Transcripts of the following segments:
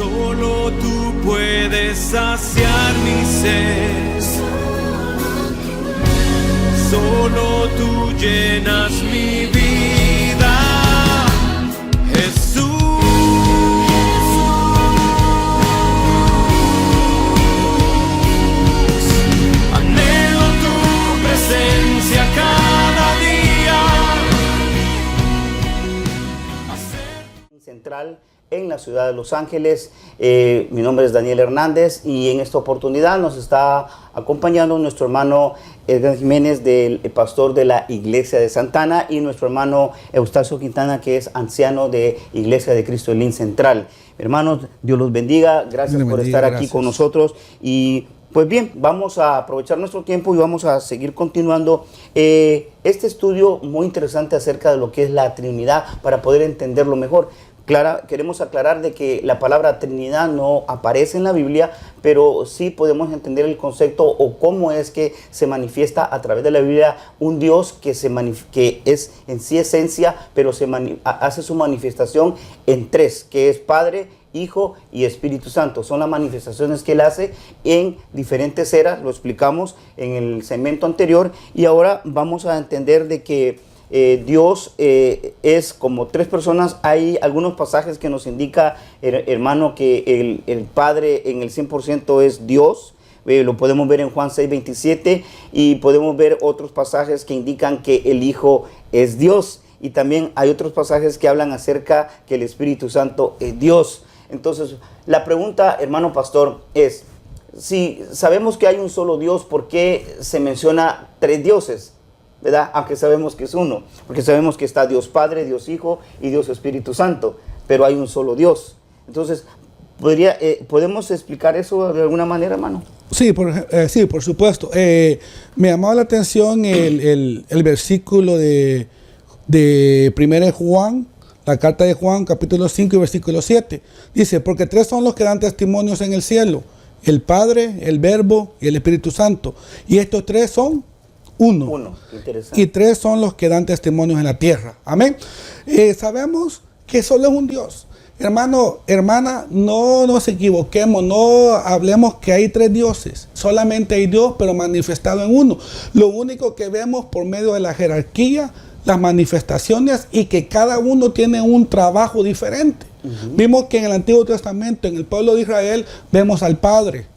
Solo tú puedes saciar mi sed. Solo tú llenas mi vida, Jesús. Anhelo tu presencia cada día. Central en la ciudad de Los Ángeles. Mi nombre es Daniel Hernández y en esta oportunidad nos está acompañando nuestro hermano Edgar Jiménez, del pastor de la Iglesia de Santana, y nuestro hermano Eustacio Quintana, que es anciano de Iglesia de Cristo Elín Central. Hermanos, Dios los bendiga. Gracias por estar aquí con nosotros. Y pues bien, vamos a aprovechar nuestro tiempo y vamos a seguir continuando este estudio muy interesante acerca de lo que es la Trinidad para poder entenderlo mejor. Queremos aclarar de que la palabra Trinidad no aparece en la Biblia, pero sí podemos entender el concepto o cómo es que se manifiesta a través de la Biblia un Dios que es en sí esencia, pero hace su manifestación en tres, que es Padre, Hijo y Espíritu Santo. Son las manifestaciones que Él hace en diferentes eras, lo explicamos en el segmento anterior, y ahora vamos a entender de que Dios es como tres personas. Hay algunos pasajes que nos indica, hermano, que el Padre en el 100% es Dios. Lo podemos ver en Juan 6:27, y podemos ver otros pasajes que indican que el Hijo es Dios. Y también hay otros pasajes que hablan acerca que el Espíritu Santo es Dios. Entonces, la pregunta, hermano pastor, es, si sabemos que hay un solo Dios, ¿por qué se menciona tres dioses? ¿Verdad? Aunque sabemos que es uno, porque sabemos que está Dios Padre, Dios Hijo y Dios Espíritu Santo, pero hay un solo Dios. Entonces, ¿podemos explicar eso de alguna manera, hermano? Sí, por supuesto. Me llamaba la atención el versículo de 1 Juan, la carta de Juan, capítulo 5 y versículo 7. Dice, porque tres son los que dan testimonios en el cielo: el Padre, el Verbo y el Espíritu Santo. Y estos tres son uno. Interesante. Y tres son los que dan testimonios en la tierra. Amén. Sabemos que solo es un Dios. Hermano, hermana, no nos equivoquemos, no hablemos que hay tres dioses. Solamente hay Dios, pero manifestado en uno. Lo único que vemos por medio de la jerarquía, las manifestaciones, y que cada uno tiene un trabajo diferente. Vimos que en el Antiguo Testamento, en el pueblo de Israel, vemos al Padre.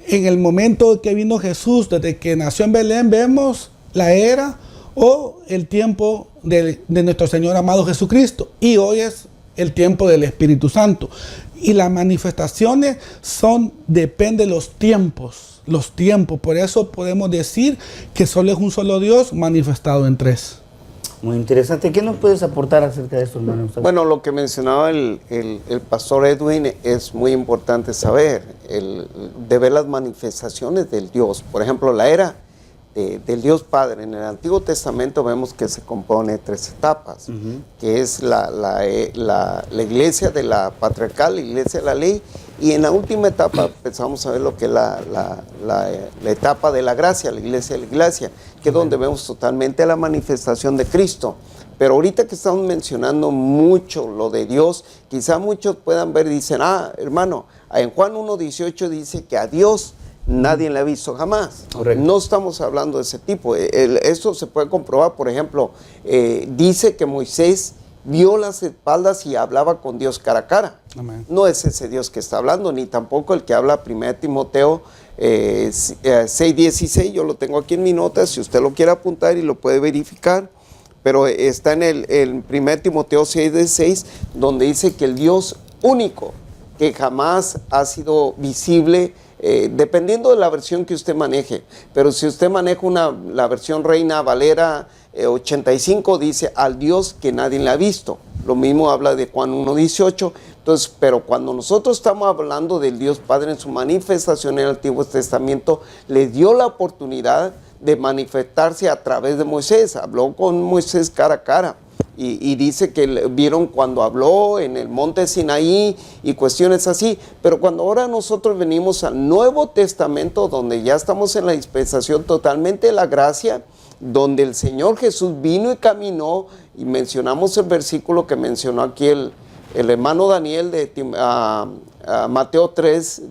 En el momento que vino Jesús, desde que nació en Belén, vemos la era o el tiempo de nuestro Señor amado Jesucristo. Y hoy es el tiempo del Espíritu Santo. Y las manifestaciones depende de los tiempos. Por eso podemos decir que solo es un solo Dios manifestado en tres. Muy interesante. ¿Qué nos puedes aportar acerca de esto, hermano? Bueno, lo que mencionaba el pastor Edwin es muy importante saber, de ver las manifestaciones del Dios. Por ejemplo, la era del Dios Padre. En el Antiguo Testamento vemos que se compone de tres etapas, que es la iglesia de la patriarcal, la iglesia de la ley, y en la última etapa empezamos a ver lo que es la etapa de la gracia, la iglesia de la iglesia, que es donde vemos totalmente la manifestación de Cristo. Pero ahorita que estamos mencionando mucho lo de Dios, quizá muchos puedan ver y dicen, hermano, en Juan 1:18 dice que a Dios nadie le ha visto jamás. Correcto. No estamos hablando de ese tipo. Eso se puede comprobar. Por ejemplo, dice que Moisés vio las espaldas y hablaba con Dios cara a cara. Amén. No es ese Dios que está hablando, ni tampoco el que habla 1 Timoteo 6:16. Yo lo tengo aquí en mi nota, si usted lo quiere apuntar y lo puede verificar. Pero está en el 1 Timoteo 6:16, donde dice que el Dios único, que jamás ha sido visible, dependiendo de la versión que usted maneje, pero si usted maneja la versión Reina Valera 85, dice al Dios que nadie le ha visto. Lo mismo habla de Juan 1:18. Entonces, pero cuando nosotros estamos hablando del Dios Padre en su manifestación en el Antiguo Testamento, le dio la oportunidad de manifestarse a través de Moisés. Habló con Moisés cara a cara. Y dice que vieron cuando habló en el monte Sinaí y cuestiones así. Pero cuando ahora nosotros venimos al Nuevo Testamento, donde ya estamos en la dispensación totalmente de la gracia, donde el Señor Jesús vino y caminó, y mencionamos el versículo que mencionó aquí el hermano Daniel de Mateo 3,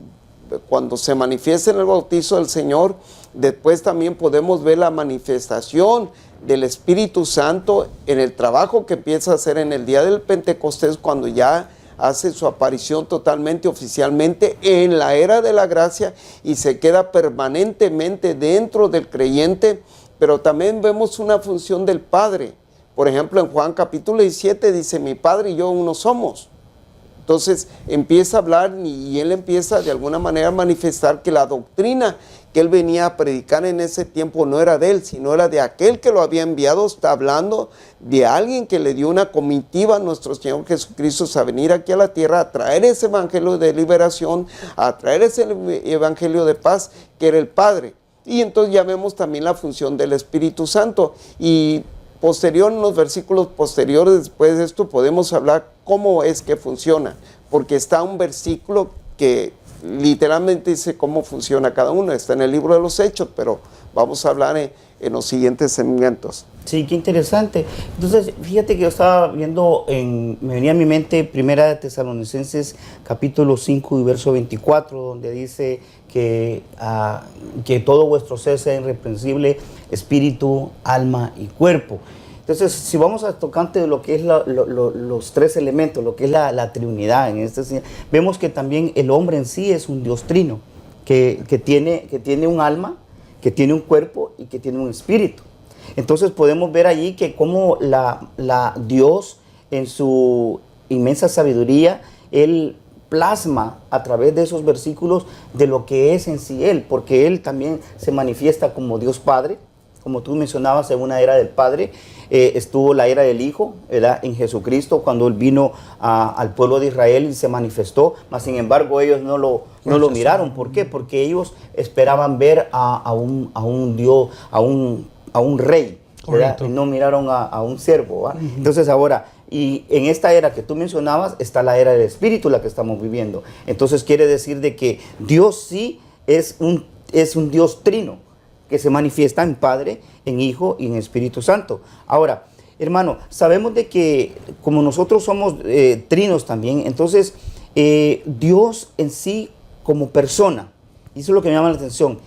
cuando se manifiesta en el bautizo del Señor, después también podemos ver la manifestación del Espíritu Santo en el trabajo que empieza a hacer en el día del Pentecostés, cuando ya hace su aparición totalmente oficialmente en la era de la gracia y se queda permanentemente dentro del creyente. Pero también vemos una función del Padre. Por ejemplo, en Juan capítulo 17 dice: mi Padre y yo uno somos. Entonces empieza a hablar y él empieza de alguna manera a manifestar que la doctrina que él venía a predicar en ese tiempo no era de él, sino era de aquel que lo había enviado. Está hablando de alguien que le dio una comitiva a nuestro Señor Jesucristo a venir aquí a la tierra a traer ese evangelio de liberación, a traer ese evangelio de paz, que era el Padre. Y entonces ya vemos también la función del Espíritu Santo. Y posterior, en los versículos posteriores después de esto, podemos hablar cómo es que funciona, porque está un versículo que literalmente dice cómo funciona cada uno. Está en el libro de los Hechos, pero vamos a hablar en los siguientes segmentos. Sí, qué interesante. Entonces, fíjate que yo estaba viendo, me venía a mi mente Primera de Tesalonicenses capítulo 5 y verso 24, donde dice que todo vuestro ser sea irreprensible, espíritu, alma y cuerpo. Entonces, si vamos a tocante de lo que es los tres elementos, lo que es la Trinidad, vemos que también el hombre en sí es un Dios trino, que tiene un alma, que tiene un cuerpo y que tiene un espíritu. Entonces podemos ver allí que como Dios en su inmensa sabiduría, Él plasma a través de esos versículos de lo que es en sí Él, porque Él también se manifiesta como Dios Padre, como tú mencionabas, en una era del Padre. Estuvo la era del Hijo, ¿verdad? En Jesucristo, cuando Él vino al pueblo de Israel y se manifestó, mas sin embargo ellos no lo miraron. ¿Por qué? Porque ellos esperaban ver a un Dios, a un rey, ¿verdad? Y no miraron a un siervo, ¿verdad? Entonces ahora, y en esta era que tú mencionabas, está la era del Espíritu, la que estamos viviendo. Entonces quiere decir de que Dios sí es un Dios trino, que se manifiesta en Padre, en Hijo y en Espíritu Santo. Ahora, hermano, sabemos de que como nosotros somos trinos también, entonces Dios en sí como persona, y eso es lo que me llama la atención,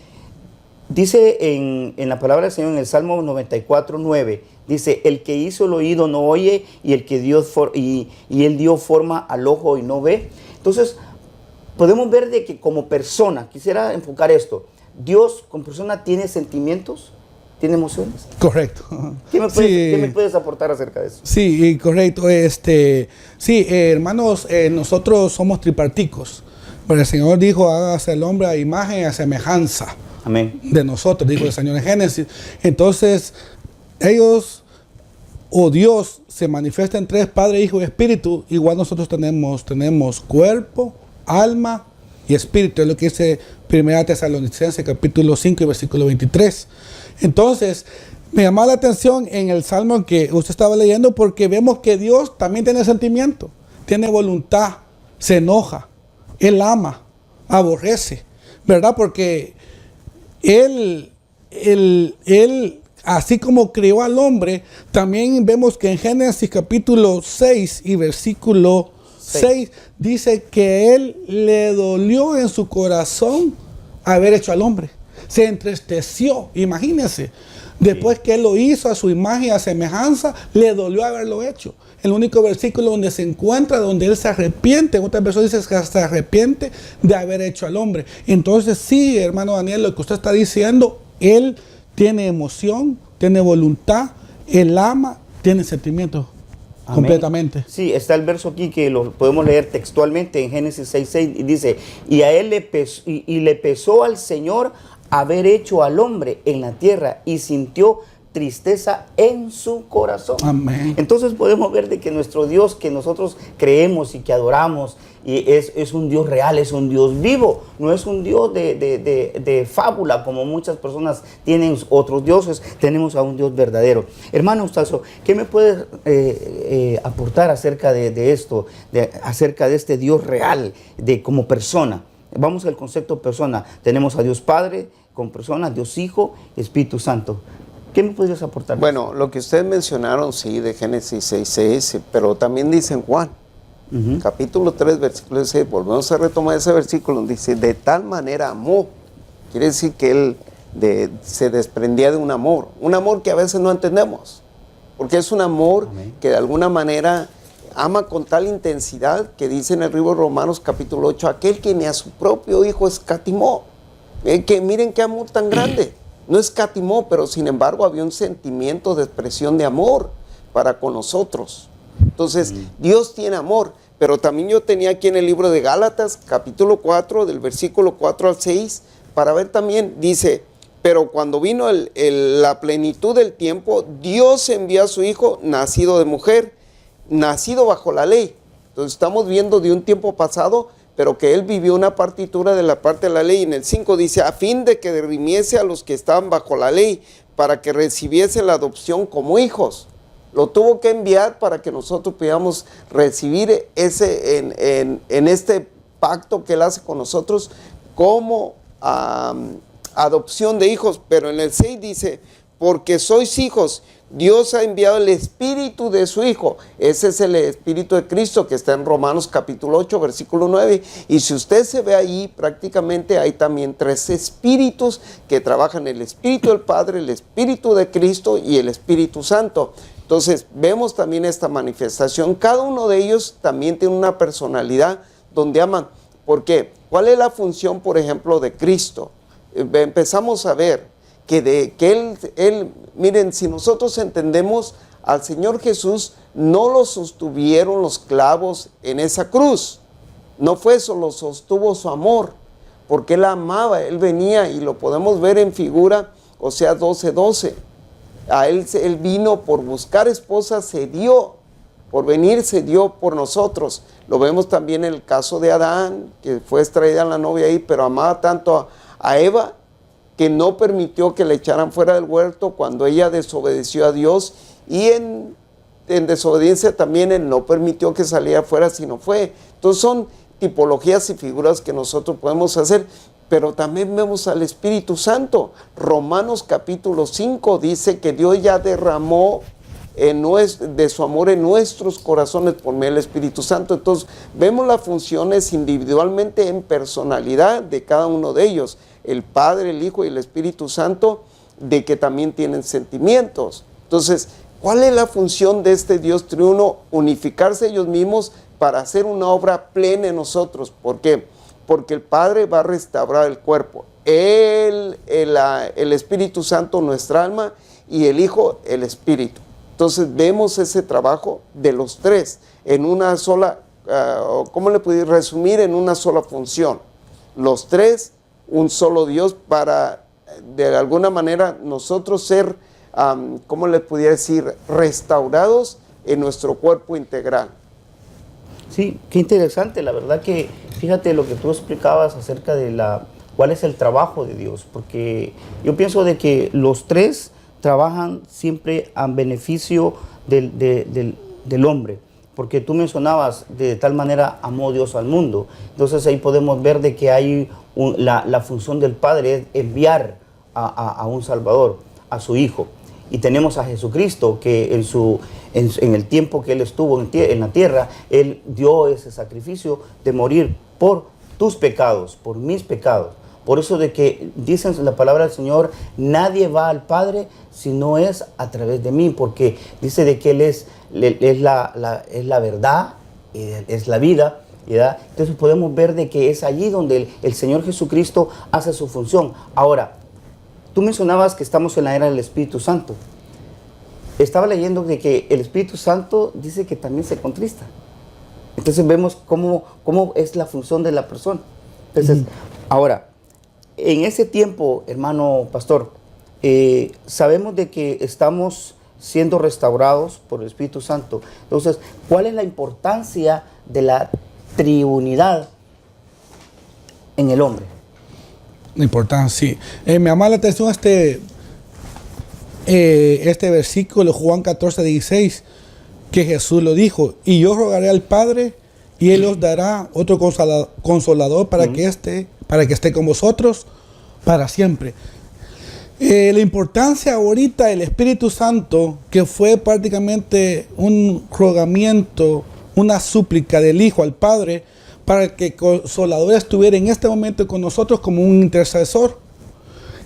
dice en la palabra del Señor en el Salmo 94:9, dice: el que hizo el oído no oye, y el que dio y él dio forma al ojo y no ve. Entonces podemos ver de que como persona, quisiera enfocar esto, Dios como persona tiene sentimientos, tiene emociones. Correcto. ¿Qué me puedes aportar acerca de eso? Sí, correcto. Sí, hermanos, nosotros somos triparticos. Pero el Señor dijo: hágase el hombre a imagen y a semejanza. Amén. De nosotros, dijo el Señor en Génesis. Entonces, ellos o Dios se manifiesta en tres: Padre, Hijo y Espíritu. Igual nosotros tenemos cuerpo, alma y espíritu. Es lo que dice Primera Tesalonicenses capítulo 5 y versículo 23. Entonces, me llamó la atención en el Salmo que usted estaba leyendo, porque vemos que Dios también tiene sentimiento, tiene voluntad, se enoja, Él ama, aborrece, ¿verdad? Porque Él, así como creó al hombre, también vemos que en Génesis capítulo 6 y versículo 6 dice que Él le dolió en su corazón haber hecho al hombre. Se entristeció, imagínense. Después que Él lo hizo a su imagen y a semejanza, le dolió haberlo hecho. El único versículo donde se encuentra, donde Él se arrepiente, en otras versiones dice que se arrepiente de haber hecho al hombre. Entonces sí, hermano Daniel, lo que usted está diciendo, Él tiene emoción, tiene voluntad, Él ama, tiene sentimientos. Amén. Completamente. Sí, está el verso aquí que lo podemos leer textualmente en Génesis 6:6 y dice: y a él le pesó al Señor haber hecho al hombre en la tierra, y sintió tristeza en su corazón. Amén. Entonces podemos ver de que nuestro Dios que nosotros creemos y que adoramos y es un Dios real, es un Dios vivo, no es un Dios de fábula como muchas personas tienen otros dioses. Tenemos a un Dios verdadero. Hermano Eustacio, ¿qué me puedes aportar acerca de esto, acerca de este Dios real, como persona? Vamos al concepto persona. Tenemos a Dios Padre como persona, Dios Hijo, Espíritu Santo. ¿Qué me podrías aportar? Bueno, lo que ustedes mencionaron, sí, de Génesis 6:6, pero también dice en Juan. capítulo 3, versículo 6, volvemos a retomar ese versículo, dice, de tal manera amó. Quiere decir que él se desprendía de un amor que a veces no entendemos, porque es un amor que de alguna manera ama con tal intensidad que dice en el libro de Romanos capítulo 8, aquel que ni a su propio hijo escatimó. Que miren qué amor tan grande. No escatimó, pero sin embargo había un sentimiento de expresión de amor para con nosotros. Entonces, Dios tiene amor, pero también yo tenía aquí en el libro de Gálatas, capítulo 4, del versículo 4 al 6, para ver también, dice, pero cuando vino la plenitud del tiempo, Dios envió a su Hijo, nacido de mujer, nacido bajo la ley. Entonces, estamos viendo de un tiempo pasado, pero que él vivió una partitura de la parte de la ley. En el 5 dice, a fin de que redimiese a los que estaban bajo la ley, para que recibiese la adopción como hijos. Lo tuvo que enviar para que nosotros podamos recibir en este pacto que él hace con nosotros como adopción de hijos. Pero en el 6 dice, porque sois hijos, Dios ha enviado el Espíritu de su Hijo. Ese es el Espíritu de Cristo que está en Romanos capítulo 8, versículo 9. Y si usted se ve ahí, prácticamente hay también 3 espíritus que trabajan: el Espíritu del Padre, el Espíritu de Cristo y el Espíritu Santo. Entonces, vemos también esta manifestación. Cada uno de ellos también tiene una personalidad donde aman. ¿Por qué? ¿Cuál es la función, por ejemplo, de Cristo? Empezamos a ver que él, miren, si nosotros entendemos al Señor Jesús, no lo sostuvieron los clavos en esa cruz. No fue eso, lo sostuvo su amor, porque él amaba, él venía, y lo podemos ver en figura, o sea, 12:12. A él vino por buscar esposa, se dio, por venir se dio por nosotros. Lo vemos también en el caso de Adán, que fue extraída la novia ahí, pero amaba tanto a Eva, que no permitió que le echaran fuera del huerto cuando ella desobedeció a Dios, y en desobediencia también él no permitió que saliera fuera, sino fue. Entonces son tipologías y figuras que nosotros podemos hacer, pero también vemos al Espíritu Santo. Romanos capítulo 5 dice que Dios ya derramó de su amor en nuestros corazones por medio del Espíritu Santo. Entonces vemos las funciones individualmente en personalidad de cada uno de ellos, el Padre, el Hijo y el Espíritu Santo, de que también tienen sentimientos. Entonces, ¿cuál es la función de este Dios triuno? Unificarse ellos mismos para hacer una obra plena en nosotros. ¿Por qué? Porque el Padre va a restaurar el cuerpo, el Espíritu Santo nuestra alma, y el Hijo el Espíritu. Entonces vemos ese trabajo de los 3 en una sola, ¿cómo le puedo resumir? En una sola función. Los 3, un solo Dios, para de alguna manera nosotros ser, ¿cómo le pudiera decir? Restaurados en nuestro cuerpo integral. Sí, qué interesante, la verdad que fíjate lo que tú explicabas acerca de cuál es el trabajo de Dios, porque yo pienso de que los 3 trabajan siempre a beneficio del hombre, porque tú mencionabas de tal manera amó Dios al mundo. Entonces ahí podemos ver de que hay la función del Padre es enviar a un Salvador, a su Hijo. Y tenemos a Jesucristo que en el tiempo que Él estuvo en la tierra, Él dio ese sacrificio de morir por tus pecados, por mis pecados. Por eso de que dicen la palabra del Señor, nadie va al Padre si no es a través de mí, porque dice de que Él es la verdad, es la vida, ¿verdad? Entonces podemos ver de que es allí donde el Señor Jesucristo hace su función. Ahora, tú mencionabas que estamos en la era del Espíritu Santo. Estaba leyendo de que el Espíritu Santo dice que también se contrista. Entonces vemos cómo es la función de la persona. Entonces, ahora, en ese tiempo, hermano pastor, sabemos de que estamos siendo restaurados por el Espíritu Santo. Entonces, ¿cuál es la importancia de la triunidad en el hombre? La importancia, sí. Me llama la atención este versículo, Juan 14:16, que Jesús lo dijo: y yo rogaré al Padre, y Él os dará otro consolador para que esté con vosotros para siempre. La importancia ahorita del Espíritu Santo, que fue prácticamente un rogamiento, una súplica del Hijo al Padre para que el Consolador estuviera en este momento con nosotros como un intercesor.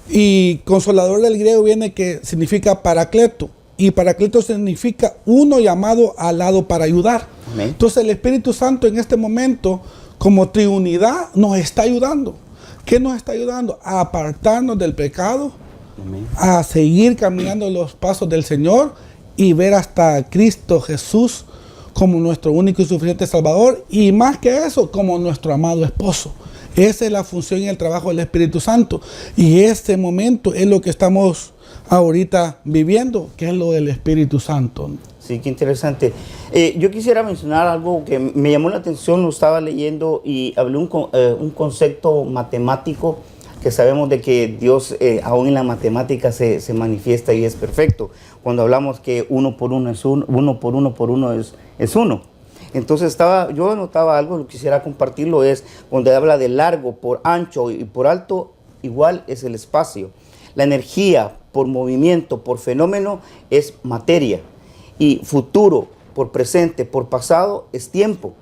Y Consolador del griego viene que significa Paracleto. Y Paracleto significa uno llamado al lado para ayudar. Amén. Entonces el Espíritu Santo en este momento, como Trinidad, nos está ayudando. ¿Qué nos está ayudando? A apartarnos del pecado, Amén. a seguir caminando los pasos del Señor y ver hasta Cristo Jesús como nuestro único y suficiente Salvador, y más que eso, como nuestro amado esposo. Esa es la función y el trabajo del Espíritu Santo, y este momento es lo que estamos ahorita viviendo, que es lo del Espíritu Santo. Sí, qué interesante. Yo quisiera mencionar algo que me llamó la atención, lo estaba leyendo y hablé un concepto matemático, que sabemos de que Dios aún en la matemática se manifiesta y es perfecto. Cuando hablamos que uno por uno es uno. Entonces yo anotaba algo, lo quisiera compartirlo, es donde habla de largo por ancho y por alto, igual es el espacio. La energía por movimiento, por fenómeno, es materia. Y futuro por presente, por pasado, es tiempo.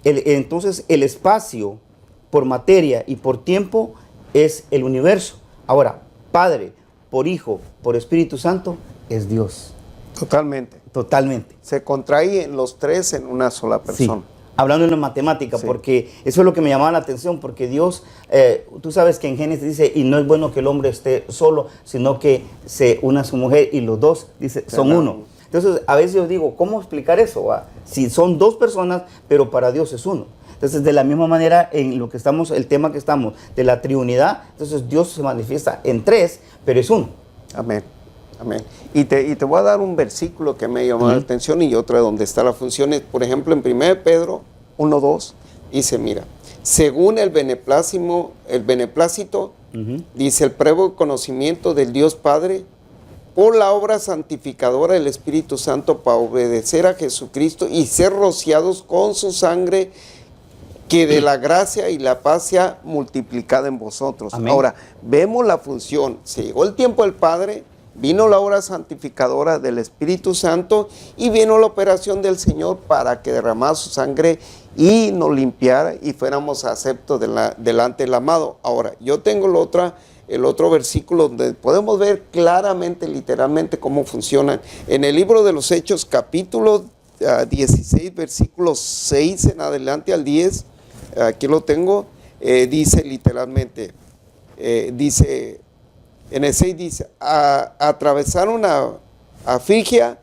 Entonces el espacio por materia y por tiempo es el universo. Ahora, Padre, por Hijo, por Espíritu Santo, es Dios. Totalmente. Totalmente. Se contraen los tres en una sola persona. Sí. Hablando en la matemática, Sí. porque eso es lo que me llamaba la atención, porque Dios, tú sabes que en Génesis dice, y no es bueno que el hombre esté solo, sino que se una a su mujer y los dos, dice, son Claro. uno. Entonces, a veces yo digo, ¿cómo explicar eso? Si son dos personas, pero para Dios es uno. Entonces, de la misma manera, en lo que estamos, el tema que estamos, de la Trinidad, entonces Dios se manifiesta en tres, pero es uno. Amén. Amén. Y te voy a dar un versículo que me llamó la atención y otro donde está la función. Por ejemplo, en 1 Pedro 1:2 dice, mira, según el beneplácito, dice el previo conocimiento del Dios Padre, por la obra santificadora del Espíritu Santo para obedecer a Jesucristo y ser rociados con su sangre, que de la gracia y la paz sea multiplicada en vosotros. Amén. Ahora, vemos la función. Se llegó el tiempo del Padre, vino la obra santificadora del Espíritu Santo y vino la operación del Señor para que derramara su sangre y nos limpiara y fuéramos aceptos delante del amado. Ahora, yo tengo el otro versículo donde podemos ver claramente, literalmente, cómo funcionan. En el libro de los Hechos, capítulo 16, versículos 6 en adelante al 10, aquí lo tengo, dice literalmente, dice, en el 6 dice, atravesaron a Frigia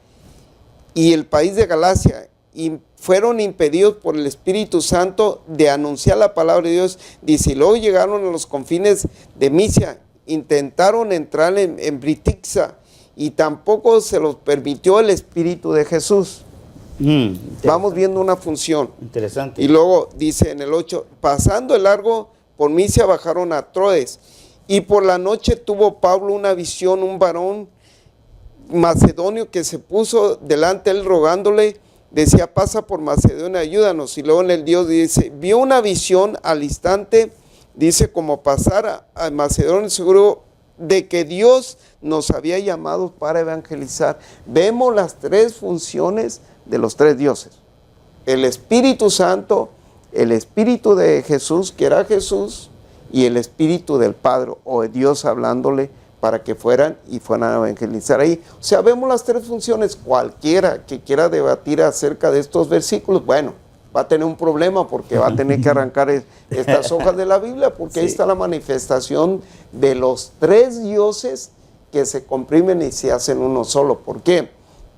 y el país de Galacia y fueron impedidos por el Espíritu Santo de anunciar la palabra de Dios. Dice, y luego llegaron a los confines de Misia, intentaron entrar en Britixa y tampoco se los permitió el Espíritu de Jesús. Vamos viendo una función. Interesante. Y luego dice en el 8, pasando el largo por Misia bajaron a Troas. Y por la noche tuvo Pablo una visión, un varón macedonio que se puso delante de él rogándole, decía, pasa por Macedonia, ayúdanos. Y luego en el Dios dice, vio una visión al instante, dice, como pasar a Macedonia, seguro de que Dios nos había llamado para evangelizar. Vemos las tres funciones de los tres dioses. El Espíritu Santo, el Espíritu de Jesús, que era Jesús, y el Espíritu del Padre o de Dios hablándole para que fueran a evangelizar ahí. O sea, vemos las tres funciones. Cualquiera que quiera debatir acerca de estos versículos, bueno, va a tener un problema porque va a tener que arrancar estas hojas de la Biblia, porque ahí está la manifestación de los tres dioses que se comprimen y se hacen uno solo. ¿Por qué?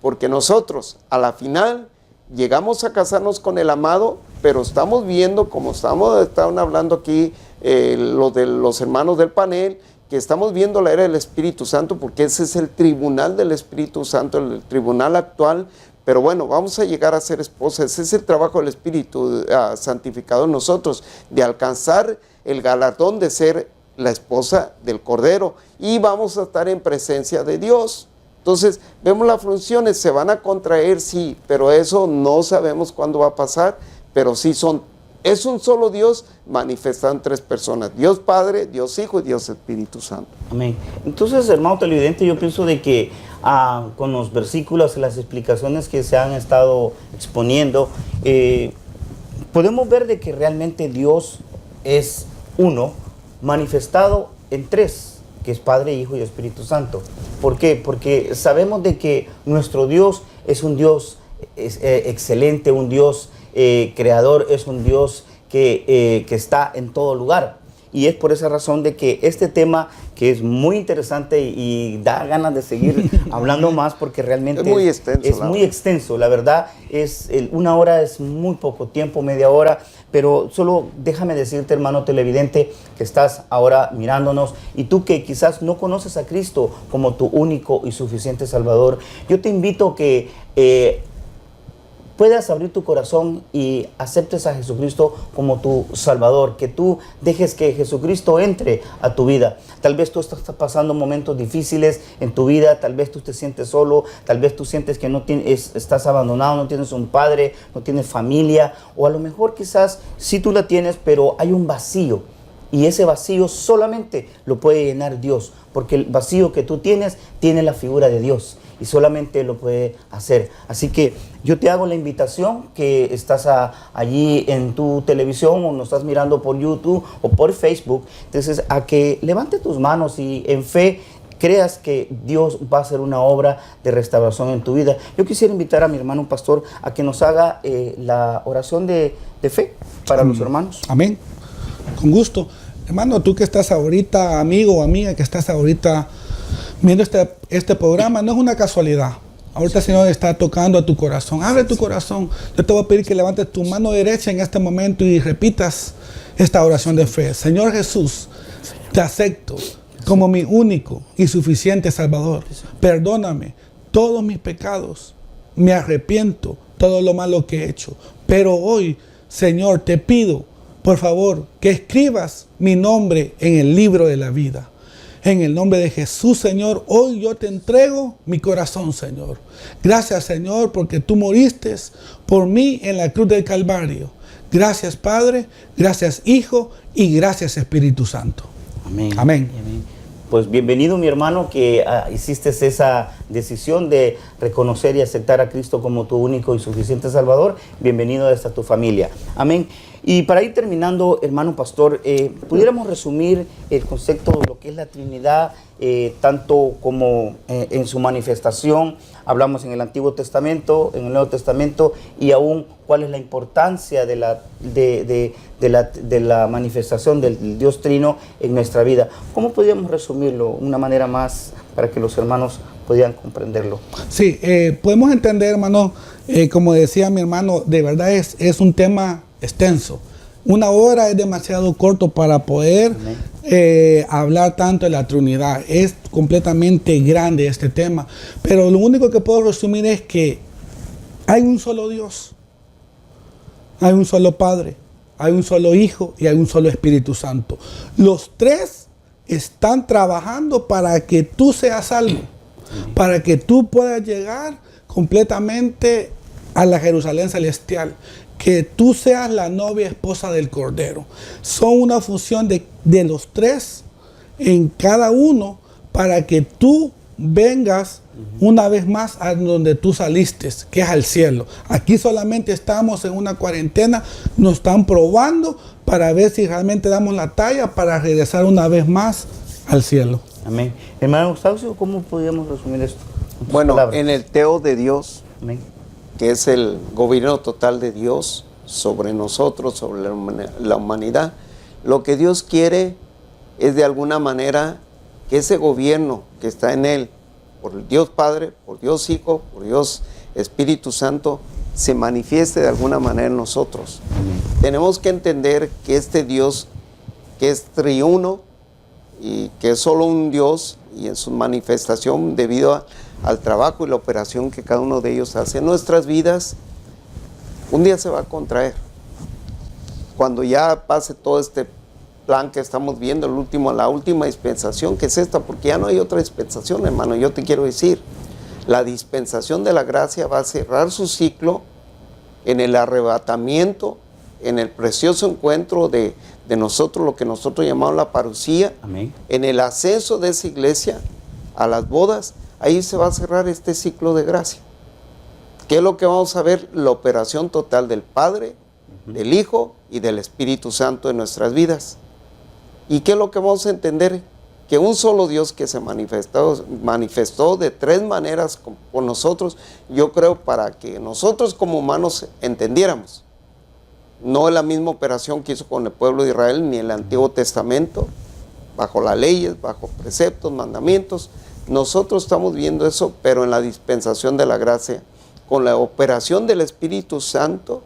Porque nosotros, a la final, llegamos a casarnos con el amado, pero estamos viendo, como estaban hablando aquí los hermanos del panel, que estamos viendo la era del Espíritu Santo, porque ese es el tribunal del Espíritu Santo, el tribunal actual. Pero bueno, vamos a llegar a ser esposas. Ese es el trabajo del Espíritu santificado en nosotros, de alcanzar el galardón de ser la esposa del Cordero, y vamos a estar en presencia de Dios. Entonces, vemos las funciones, se van a contraer, sí, pero eso no sabemos cuándo va a pasar, pero sí es un solo Dios manifestado en tres personas, Dios Padre, Dios Hijo y Dios Espíritu Santo. Amén. Entonces, hermano televidente, yo pienso de que con los versículos y las explicaciones que se han estado exponiendo, podemos ver de que realmente Dios es uno, manifestado en tres, que es Padre, Hijo y Espíritu Santo. ¿Por qué? Porque sabemos de que nuestro Dios es un Dios excelente, un Dios creador, es un Dios que está en todo lugar. Y es por esa razón de que este tema, que es muy interesante y da ganas de seguir hablando más, porque realmente es muy extenso. La verdad, una hora es muy poco tiempo, media hora, pero solo déjame decirte, hermano televidente, que estás ahora mirándonos, y tú que quizás no conoces a Cristo como tu único y suficiente Salvador, yo te invito que puedas abrir tu corazón y aceptes a Jesucristo como tu Salvador, que tú dejes que Jesucristo entre a tu vida. Tal vez tú estás pasando momentos difíciles en tu vida, tal vez tú te sientes solo, tal vez tú sientes que estás abandonado, no tienes un padre, no tienes familia, o a lo mejor quizás sí tú la tienes, pero hay un vacío. Y ese vacío solamente lo puede llenar Dios, porque el vacío que tú tienes tiene la figura de Dios y solamente lo puede hacer. Así que yo te hago la invitación, que estás allí en tu televisión o nos estás mirando por YouTube o por Facebook, entonces a que levante tus manos y en fe creas que Dios va a hacer una obra de restauración en tu vida. Yo quisiera invitar a mi hermano pastor a que nos haga la oración de fe para los hermanos. Amén. Con gusto. Hermano, tú que estás ahorita, amigo o amiga que estás ahorita viendo este programa, no es una casualidad. Ahorita el Señor está tocando a tu corazón. Abre tu corazón. Yo te voy a pedir que levantes tu mano derecha en este momento y repitas esta oración de fe. Señor Jesús, te acepto como mi único y suficiente Salvador. Perdóname todos mis pecados. Me arrepiento todo lo malo que he hecho. Pero hoy, Señor, te pido, por favor, que escribas mi nombre en el libro de la vida. En el nombre de Jesús, Señor, hoy yo te entrego mi corazón, Señor. Gracias, Señor, porque tú moriste por mí en la cruz del Calvario. Gracias, Padre, gracias, Hijo, y gracias, Espíritu Santo. Amén. Amén. Amén. Pues bienvenido, mi hermano, que hiciste esa decisión de reconocer y aceptar a Cristo como tu único y suficiente Salvador. Bienvenido a esta tu familia. Amén. Y para ir terminando, hermano pastor, pudiéramos resumir el concepto de lo que es la Trinidad, tanto como en su manifestación. Hablamos en el Antiguo Testamento, en el Nuevo Testamento, y aún cuál es la importancia de la manifestación del Dios Trino en nuestra vida. ¿Cómo podríamos resumirlo de una manera más para que los hermanos podían comprenderlo? Sí, podemos entender, hermano, como decía mi hermano, de verdad es un tema extenso. Una hora es demasiado corto para poder hablar tanto de la Trinidad. Es completamente grande este tema, pero lo único que puedo resumir es que hay un solo Dios, hay un solo Padre, hay un solo Hijo y hay un solo Espíritu Santo. Los tres están trabajando para que tú seas salvo, para que tú puedas llegar completamente a la Jerusalén celestial, que tú seas la novia esposa del Cordero. Son una función de los tres en cada uno para que tú vengas una vez más a donde tú saliste, que es al cielo. Aquí solamente estamos en una cuarentena, nos están probando para ver si realmente damos la talla para regresar una vez más al cielo. Amén. Hermano Gustavo, ¿cómo podríamos resumir esto? Bueno, en el Teo de Dios, amén, que es el gobierno total de Dios sobre nosotros, sobre la humanidad, lo que Dios quiere es de alguna manera que ese gobierno que está en Él, por Dios Padre, por Dios Hijo, por Dios Espíritu Santo, se manifieste de alguna manera en nosotros. Tenemos que entender que este Dios, que es triuno y que es solo un Dios, y en su manifestación debido al trabajo y la operación que cada uno de ellos hace en nuestras vidas, un día se va a contraer. Cuando ya pase todo este plan que estamos viendo, la última dispensación, que es esta, porque ya no hay otra dispensación, hermano. Yo te quiero decir, la dispensación de la gracia va a cerrar su ciclo en el arrebatamiento, en el precioso encuentro de nosotros, lo que nosotros llamamos la parucía, amén, en el ascenso de esa iglesia a las bodas, ahí se va a cerrar este ciclo de gracia. ¿Qué es lo que vamos a ver? La operación total del Padre, del Hijo y del Espíritu Santo en nuestras vidas. ¿Y qué es lo que vamos a entender? Que un solo Dios que se manifestó de tres maneras con nosotros, yo creo para que nosotros como humanos entendiéramos. No es la misma operación que hizo con el pueblo de Israel ni el Antiguo Testamento, bajo las leyes, bajo preceptos, mandamientos. Nosotros estamos viendo eso, pero en la dispensación de la gracia, con la operación del Espíritu Santo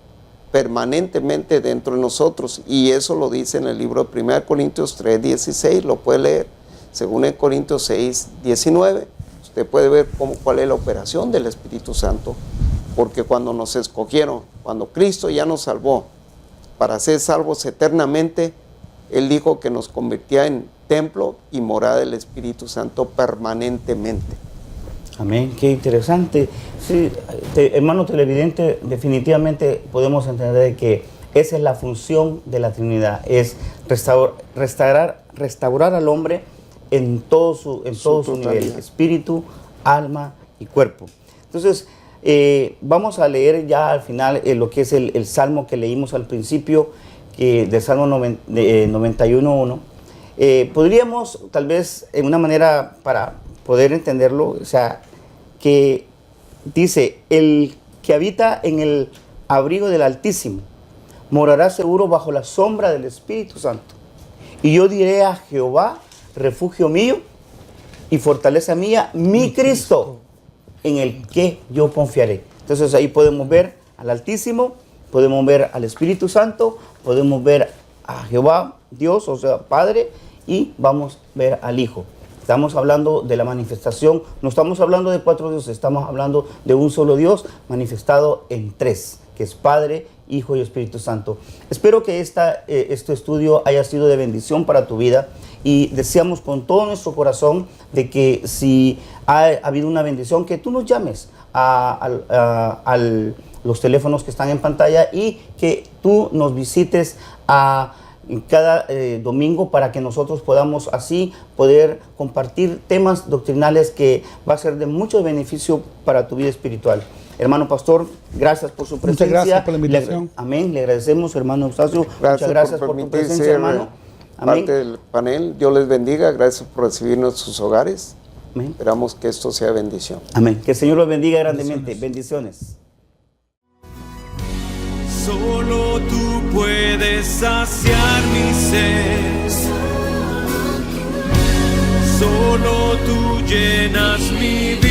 permanentemente dentro de nosotros. Y eso lo dice en el libro de 1 Corintios 3:16, lo puede leer. Según en Corintios 6:19, usted puede ver cuál es la operación del Espíritu Santo. Porque cuando nos escogieron, cuando Cristo ya nos salvó, para ser salvos eternamente, Él dijo que nos convertía en templo y morada del Espíritu Santo permanentemente. Amén, qué interesante. Sí, hermano televidente, definitivamente podemos entender que esa es la función de la Trinidad, es restaurar al hombre en todo su nivel, espíritu, alma y cuerpo. Entonces, vamos a leer ya al final lo que es el salmo que leímos al principio, del Salmo 91:1. Podríamos, tal vez, en una manera para poder entenderlo, o sea, que dice, el que habita en el abrigo del Altísimo morará seguro bajo la sombra del Espíritu Santo. Y yo diré a Jehová, refugio mío y fortaleza mía, mi Cristo, en el que yo confiaré. Entonces ahí podemos ver al Altísimo, podemos ver al Espíritu Santo, podemos ver a Jehová, Dios, o sea, Padre, y vamos a ver al Hijo. Estamos hablando de la manifestación, no estamos hablando de cuatro dioses, estamos hablando de un solo Dios manifestado en tres, que es Padre, Hijo y Espíritu Santo. Espero que este estudio haya sido de bendición para tu vida y deseamos con todo nuestro corazón de que si ha habido una bendición, que tú nos llames a los teléfonos que están en pantalla y que tú nos visites cada domingo para que nosotros podamos así poder compartir temas doctrinales que va a ser de mucho beneficio para tu vida espiritual. Hermano pastor, gracias por su presencia. Muchas gracias por la invitación. Amén, le agradecemos, hermano Eustacio. Muchas gracias por tu presencia, hermano. Amén. Parte del panel, Dios les bendiga, gracias por recibirnos en sus hogares. Amén. Esperamos que esto sea bendición. Amén. Que el Señor los bendiga grandemente. Bendiciones. Solo tú puedes saciar mi sed. Solo tú llenas mi vida.